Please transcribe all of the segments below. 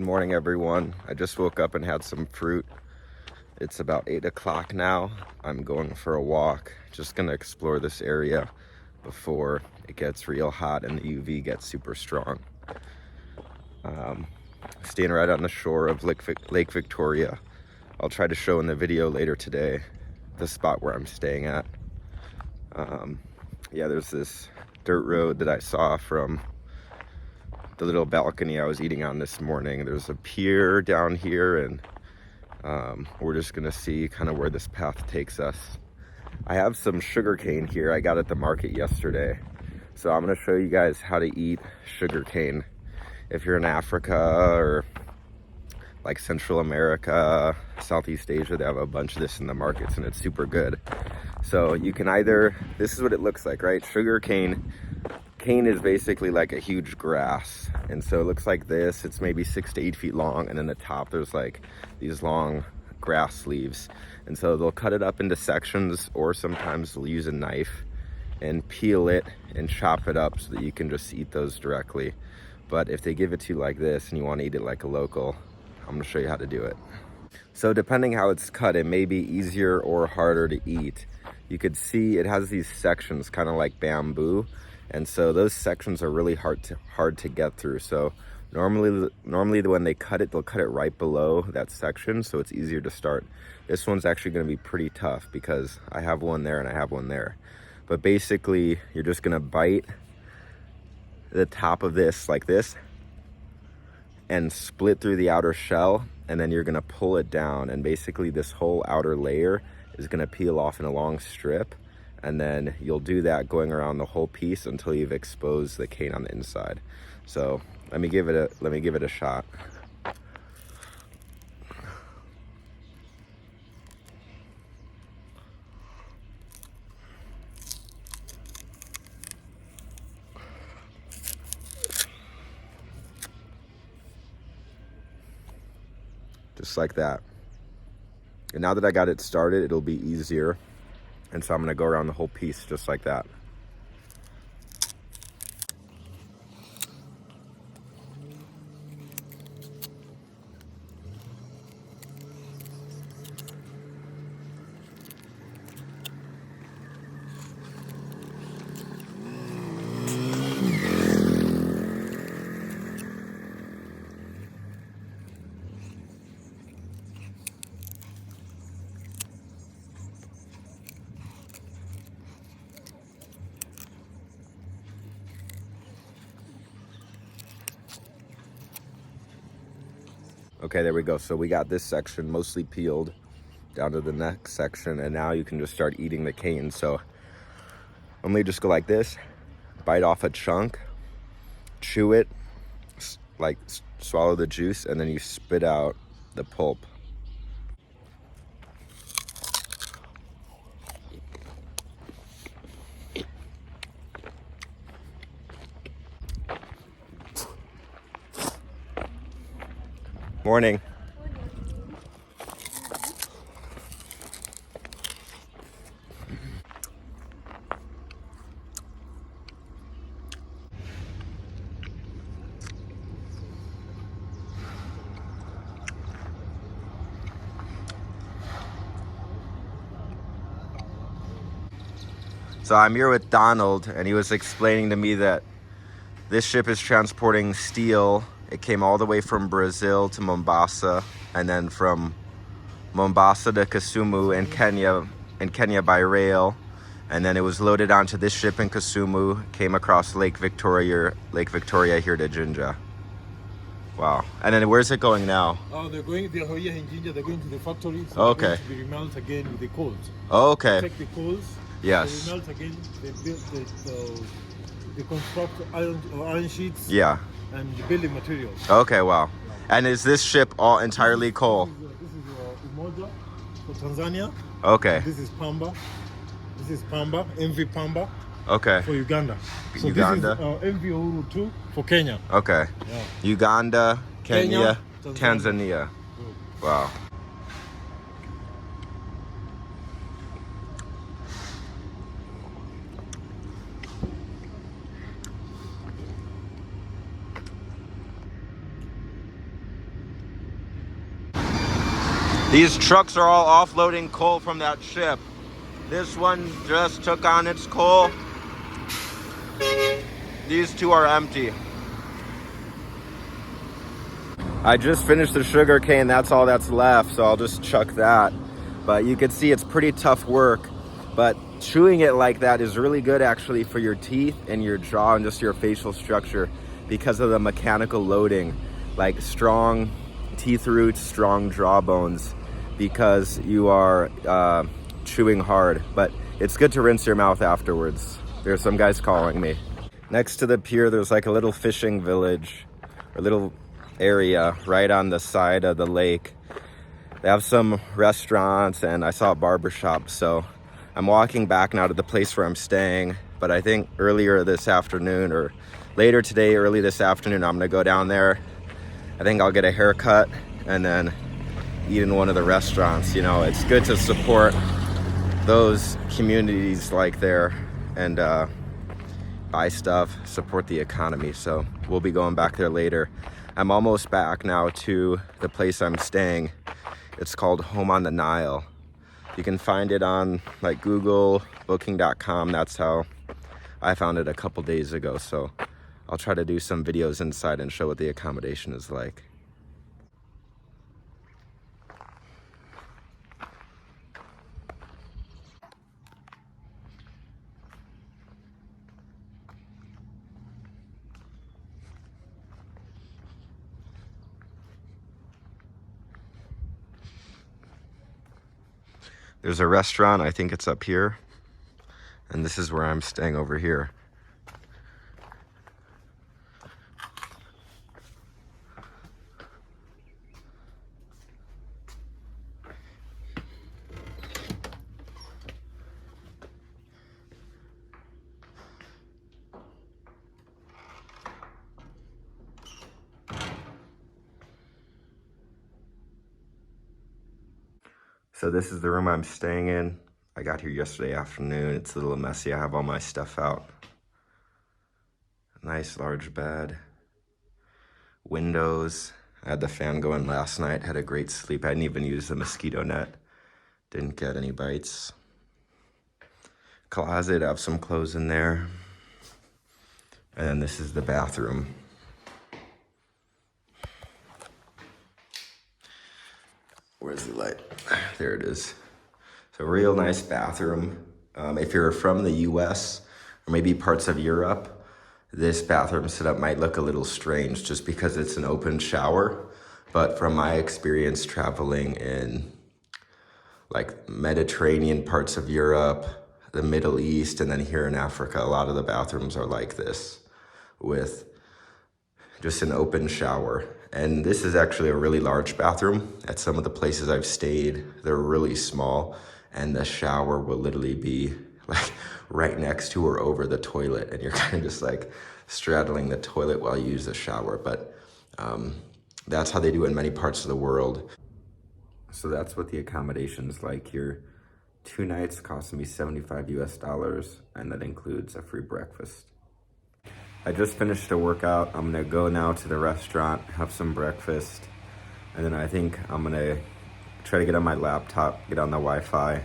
Good morning, everyone. I just woke up and had some fruit. It's about 8 o'clock now. I'm going for a walk. Just gonna explore this area before it gets real hot and the UV gets super strong. Staying right on the shore of Lake Victoria. I'll try to show in the video later today the spot where I'm staying at. Yeah, there's this dirt road that I saw from the little balcony I was eating on this morning. There's a pier down here, and we're just gonna see kind of where this path takes us. I have some sugarcane here I got at the market yesterday, so I'm gonna show you guys how to eat sugarcane. If you're in Africa or like Central America, Southeast Asia, they have a bunch of this in the markets and it's super good. So you can either, this is what it looks like, right? Sugarcane. Cane is basically like a huge grass, and so it looks like this. It's maybe 6 to 8 feet long, and in the top there's like these long grass leaves, and so they'll cut it up into sections, or sometimes they'll use a knife and peel it and chop it up so that you can just eat those directly. But if they give it to you like this and you want to eat it like a local, I'm going to show you how to do it. So depending how it's cut, it may be easier or harder to eat. You could see it has these sections kind of like bamboo, and so those sections are really hard to get through. So normally when they cut it, they'll cut it right below that section, so it's easier to start. This one's actually going to be pretty tough because I have one there and I have one there. But basically, you're just going to bite the top of this like this and split through the outer shell, and then you're going to pull it down, and basically this whole outer layer is going to peel off in a long strip. And then you'll do that going around the whole piece until you've exposed the cane on the inside. So let me give it a shot. Just like that. And now that I got it started, it'll be easier. And so I'm gonna go around the whole piece just like that. Okay, there we go. So we got this section mostly peeled down to the next section, and now you can just start eating the cane. So I'm gonna just go like this, bite off a chunk, chew it, like swallow the juice, and then you spit out the pulp. Morning. So I'm here with Donald, and he was explaining to me that this ship is transporting steel. It came all the way from Brazil to Mombasa, and then from Mombasa to Kisumu in Kenya by rail. And then it was loaded onto this ship in Kisumu, came across Lake Victoria here to Jinja. Wow. And then where's it going now? Oh, they're here in Jinja, they're going to the factory. So okay. They're going to be remelt again with the coals. Oh, okay. Take the coals. Yes. They remelt again. They build they construct iron sheets. Yeah. And the building materials. Okay, wow. And is this ship all entirely coal? This is Umoja for Tanzania. Okay. This is Pamba. This is Pamba, MV Pamba. Okay. For Uganda. So Uganda. This is MV Uhuru 2 for Kenya. Okay. Yeah. Uganda, Kenya, Tanzania. Wow. These trucks are all offloading coal from that ship. This one just took on its coal. These two are empty. I just finished the sugar cane. That's all that's left, so I'll just chuck that. But you can see it's pretty tough work. But chewing it like that is really good actually for your teeth and your jaw and just your facial structure because of the mechanical loading, like strong teeth roots, strong jaw bones, because you are chewing hard. But it's good to rinse your mouth afterwards. There's some guys calling me. Next to the pier, there's like a little fishing village, a little area right on the side of the lake. They have some restaurants and I saw a barber shop, so I'm walking back now to the place where I'm staying. But I think earlier this afternoon or later today, early this afternoon, I'm gonna go down there. I think I'll get a haircut and then eat in one of the restaurants. You know, it's good to support those communities like there and buy stuff, support the economy. So we'll be going back there later. I'm almost back now to the place I'm staying. It's called Home on the Nile. You can find it on like Google, booking.com. That's how I found it a couple days ago. So I'll try to do some videos inside and show what the accommodation is like. There's a restaurant, I think it's up here. And this is where I'm staying over here. So this is the room I'm staying in. I got here yesterday afternoon. It's a little messy. I have all my stuff out. Nice large bed. Windows. I had the fan going last night. Had a great sleep. I didn't even use the mosquito net. Didn't get any bites. Closet. I have some clothes in there. And then this is the bathroom. Where's the light? There it is. So real nice bathroom. If you're from the US or maybe parts of Europe, this bathroom setup might look a little strange just because it's an open shower. But from my experience traveling in like Mediterranean parts of Europe, the Middle East, and then here in Africa, a lot of the bathrooms are like this with just an open shower. And this is actually a really large bathroom. At some of the places I've stayed, they're really small, and the shower will literally be like right next to or over the toilet, and you're kind of just like straddling the toilet while you use the shower. But that's how they do it in many parts of the world. So that's what the accommodation's like here. 2 nights cost me $75 US, and that includes a free breakfast. I just finished a workout. I'm gonna go now to the restaurant, have some breakfast, and then I think I'm gonna try to get on my laptop, get on the Wi-Fi.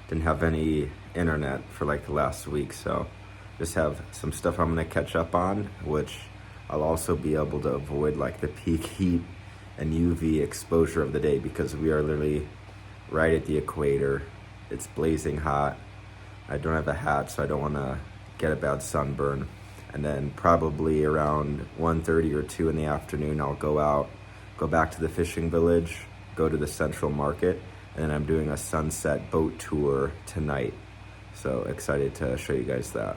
Didn't have any internet for like the last week, so just have some stuff I'm gonna catch up on, which I'll also be able to avoid like the peak heat and UV exposure of the day because we are literally right at the equator. It's blazing hot. I don't have a hat, so I don't wanna get a bad sunburn. And then probably around 1:30 or 2 in the afternoon, I'll go out, go back to the fishing village, go to the central market, and then I'm doing a sunset boat tour tonight. So excited to show you guys that.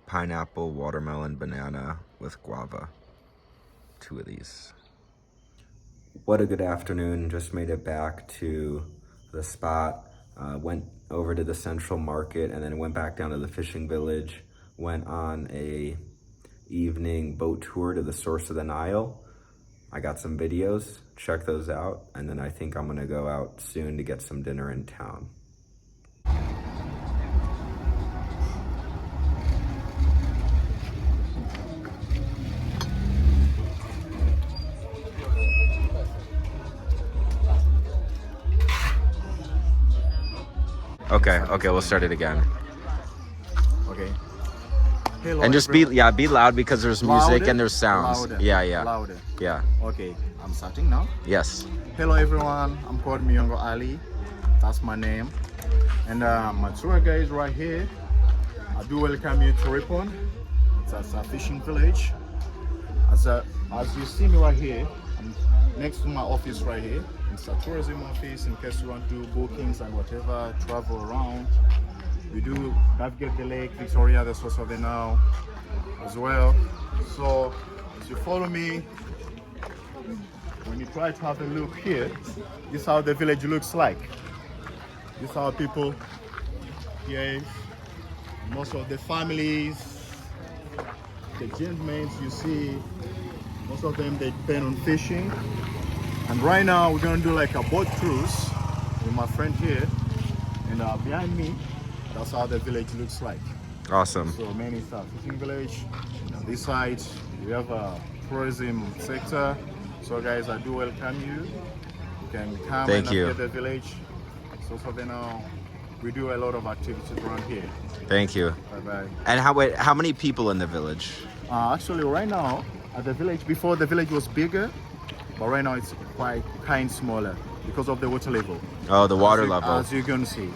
Pineapple, watermelon, banana with guava. 2 of these. What a good afternoon. Just made it back to the spot. Went over to the central market and then went back down to the fishing village. Went on a evening boat tour to the source of the Nile. I got some videos, check those out, and then I think I'm gonna go out soon to get some dinner in town. Okay, we'll start it again. Okay. Hello, And just everyone. be loud because there's music Louder? and there's sounds. Louder. Yeah. Louder. Yeah. Okay, I'm starting now. Yes. Hello everyone, I'm called Miongo Ali. That's my name. And my tour guide is right here. I do welcome you to Ripon. It's a fishing village. As you see me right here, I'm next to my office right here. It's a tourism office in case you want to do bookings and whatever, travel around. We do navigate the lake, Victoria, the source of the Nile as well. So as you follow me, when you try to have a look here, this is how the village looks like. This is how people here, most of the families, the gentlemen you see, most of them they depend on fishing. And right now we're gonna do like a boat cruise with my friend here. And behind me, that's how the village looks like. Awesome. So many it's a fishing village. On this side, we have a tourism sector. So guys, I do welcome you. You can come Thank and you. navigate the village. So for now, we do a lot of activities around here. Thank you. Bye bye. And how many people in the village? Actually, right now at the village, before the village was bigger, but right now it's quite kind smaller because of the water level. Oh, the water As you- level. As you can see,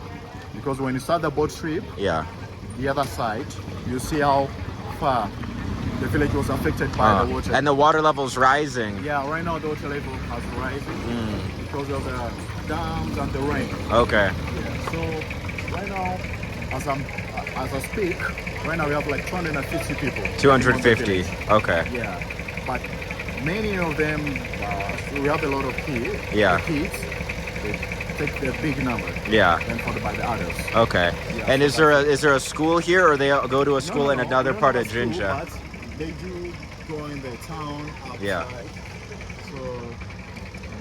because when you start the boat trip, Yeah. the other side, you see how far the village was affected by the water. And the water level's rising. Yeah, right now the water level has risen because of the dams and the rain. Okay. Yeah. So right now, as I speak, right now we have like 250 people. 250. in the village. Okay. Yeah, but many of them, we have a lot of kids. Yeah. The kids, they take the big number. Yeah. Then followed by the others. Okay. Yeah, And so is there a school here, or they go to a school in another we don't part have of a school, Jinja? but they do go in the town outside. Yeah. So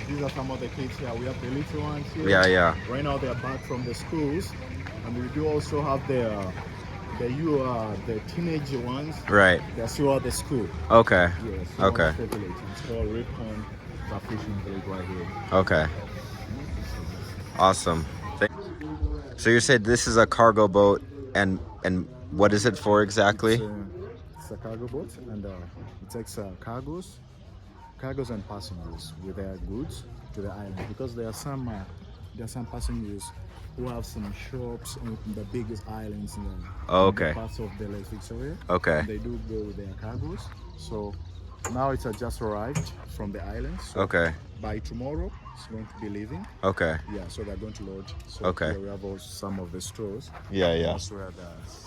these are some of the kids here. We have the little ones here. Yeah. Right now they are back from the schools, and we do also have the teenage ones. Right. They're still at the school. Okay. Yes. Okay. The village. It's called Ripon. It's a fishing village right here. Okay. Awesome. So you said this is a cargo boat, and what is it for exactly? It's a cargo boat, and it takes cargoes and passengers with their goods to the island, because there are some passengers who have some shops on the biggest islands in the parts of the Lake Victoria. Okay. And they do go with their cargoes. So now it's just arrived from the island. So Okay. by tomorrow it's going to be leaving. Okay. Yeah, so they're going to load. So Okay. here we have also some of the stores. Yeah. That's where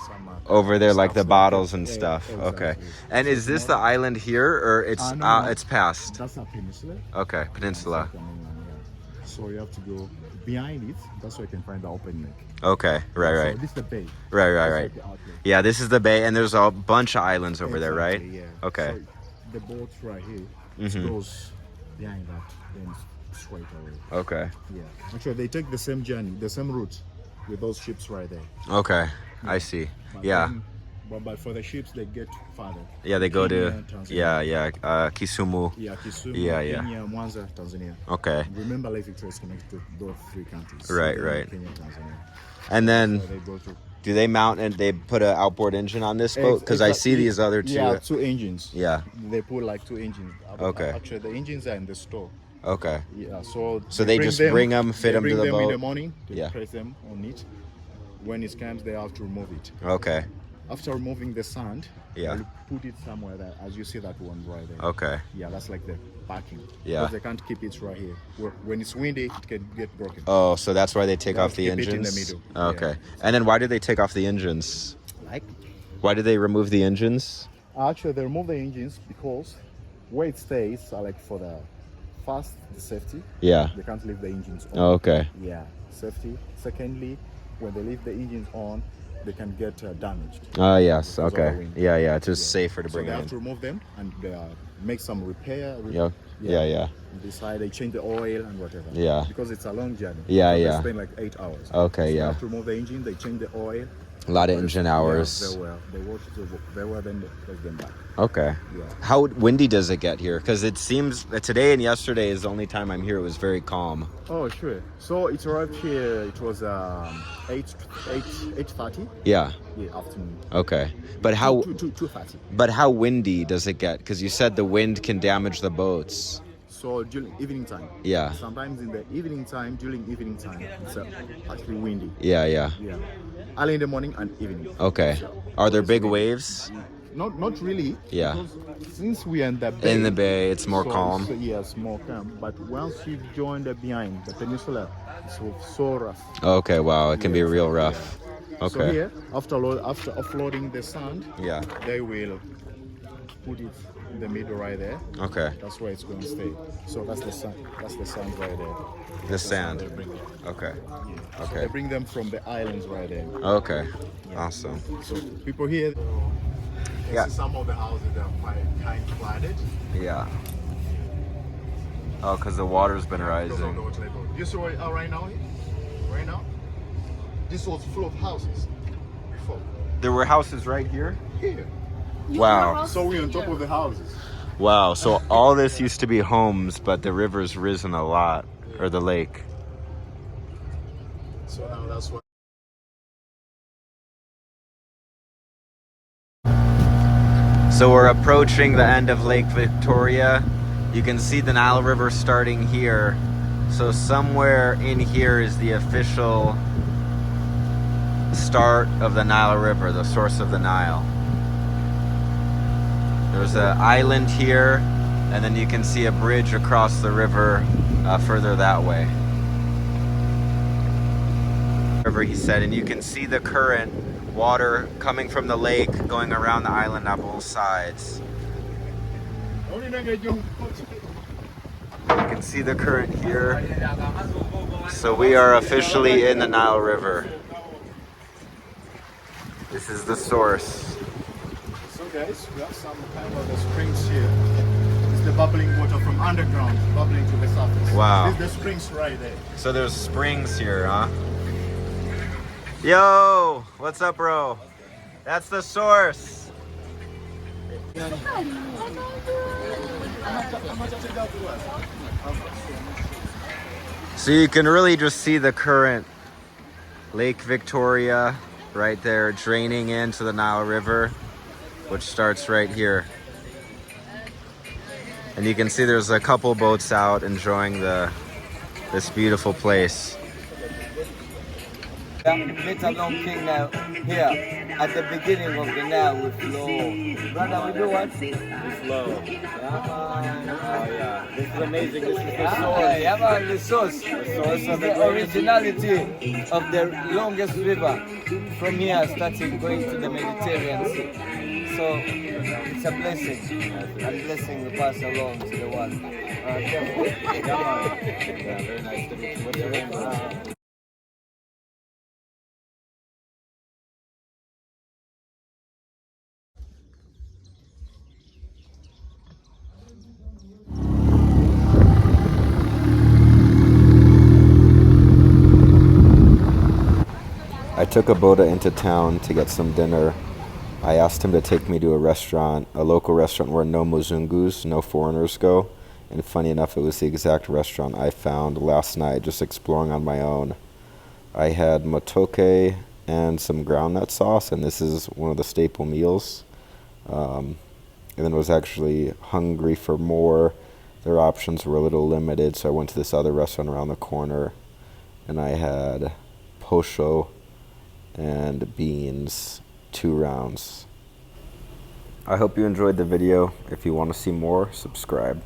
some Over there, like the stuff's bottles gonna and get- stuff. yeah, Okay. exactly. And So is this the tomorrow- island here, or it's No, no. it's past? That's a peninsula. Okay, peninsula. That's like a mainland, yeah. So you have to go behind it. That's where you can find the open lake. Okay. Right. So this is the bay. Right. That's like the outlet. Yeah, this is the bay, and there's a bunch of islands over there, right? Exactly, yeah. Okay. So the boat right here goes behind that, then straight away. Okay. Yeah. Actually, they take the same journey, the same route with those ships right there. Okay. I see. But Yeah. then- but for the ships, they get farther. Yeah, they go to Kenya, Tanzania. Kisumu. Yeah, Kisumu, Yeah. Kenya, Mwanza, Tanzania. Okay. Remember, Lake Victoria is connected to those three countries. Right, Kenya, right. Kenya, Tanzania. And then So they go to. do they mount and they put an outboard engine on this boat? Because I see these other two. Yeah, two engines. Yeah. They put like two engines. Okay. Actually, the engines are in the store. Okay. Yeah. So they just bring them, fit they them to bring the them in boat? the morning. They Yeah. press them on it. When it comes, they have to remove it. Okay. After removing the sand, Yeah. you put it somewhere that, as you see that one right there. Okay. Yeah, that's like the parking. Yeah. Because they can't keep it right here. When it's windy, it can get broken. Oh, so that's why they take They off the keep it in the engines? middle. Okay. And then why do they take off the engines? Like, Why do they remove the engines? actually, they remove the engines because where it stays are like for the safety. Yeah. They can't leave the engines on. Oh, okay. Yeah, safety. Secondly, when they leave the engines on, they can get damaged. Oh, yes. Because of Okay. the wind. Yeah. It's just safer to So bring they it have in. to remove them, and make some repair. Yeah. Yeah. Decide they change the oil and whatever. Yeah. Because it's a long journey. Yeah, Because yeah. They spend like 8 hours. Okay, so yeah. After remove the engine, they change the oil. A lot of engine hours. Yeah, very well. They wash it very well, then they take them back. Okay. Yeah. How windy does it get here? Because it seems that today and yesterday is the only time I'm here. It was very calm. Oh, sure. So it arrived here, it was 8:30. Yeah. Yeah, afternoon. Okay. But how 2:30. But how windy does it get? Because you said the wind can damage the boats. So during evening time. Yeah. Sometimes in the evening time, during evening time, it's actually windy. Yeah. Yeah. Early in the morning and evening. Okay. Are there big waves? Not really. Yeah. Because since we are in the bay. In the bay, it's more calm. So, yes, more calm. But once you join the behind the peninsula, it's so rough. Okay. Wow. It can be real rough. So Okay. here, after offloading the sand, Yeah. they will put it in the middle right there. Okay. That's where it's going to stay. So that's the sand. That's the sand right there. The sand. They bring it. Okay. So Okay. they bring them from the islands right there. Okay. Awesome. So people here. Yeah. Some of the houses that are quite kind flooded. Yeah. Oh, because the water's been rising. You see where we are right now? Right now, this was full of houses before. There were houses right here? Here. Wow. So we're on top of the houses. Wow. So all this used to be homes, but the river's risen a lot, or the lake. So now that's why. So we're approaching the end of Lake Victoria. You can see the Nile River starting here. So somewhere in here is the official start of the Nile River, the source of the Nile. There's an island here, and then you can see a bridge across the river further that way. River, he said, and you can see the current water coming from the lake going around the island on both sides. You can see the current here. So we are officially in the Nile River. This is the source. So guys, we have some kind of the springs here. It's the bubbling water from underground, bubbling to the surface. Wow. This is the springs right there. So there's springs here, huh? Yo, what's up, bro? That's the source. So you can really just see the current Lake Victoria right there draining into the Nile River, which starts right here. And you can see there's a couple boats out enjoying this beautiful place. Meet a long king now here at the beginning of the Nile with flow. Brother, we do what? With flow. Oh yeah. This is amazing. This is the source. Yeah, man, the source. The source of the originality of the longest river from here starting going to the Mediterranean Sea. So it's a blessing. A blessing we pass along to the world. Yeah, very nice to meet you. What's your name, brother? I took a boda into town to get some dinner. I asked him to take me to a restaurant, a local restaurant where no Muzungus, no foreigners go. And funny enough, it was the exact restaurant I found last night just exploring on my own. I had matoke and some groundnut sauce, and this is one of the staple meals. And then was actually hungry for more. Their options were a little limited, so I went to this other restaurant around the corner, and I had posho and beans, 2 rounds. I hope you enjoyed the video. If you want to see more, subscribe.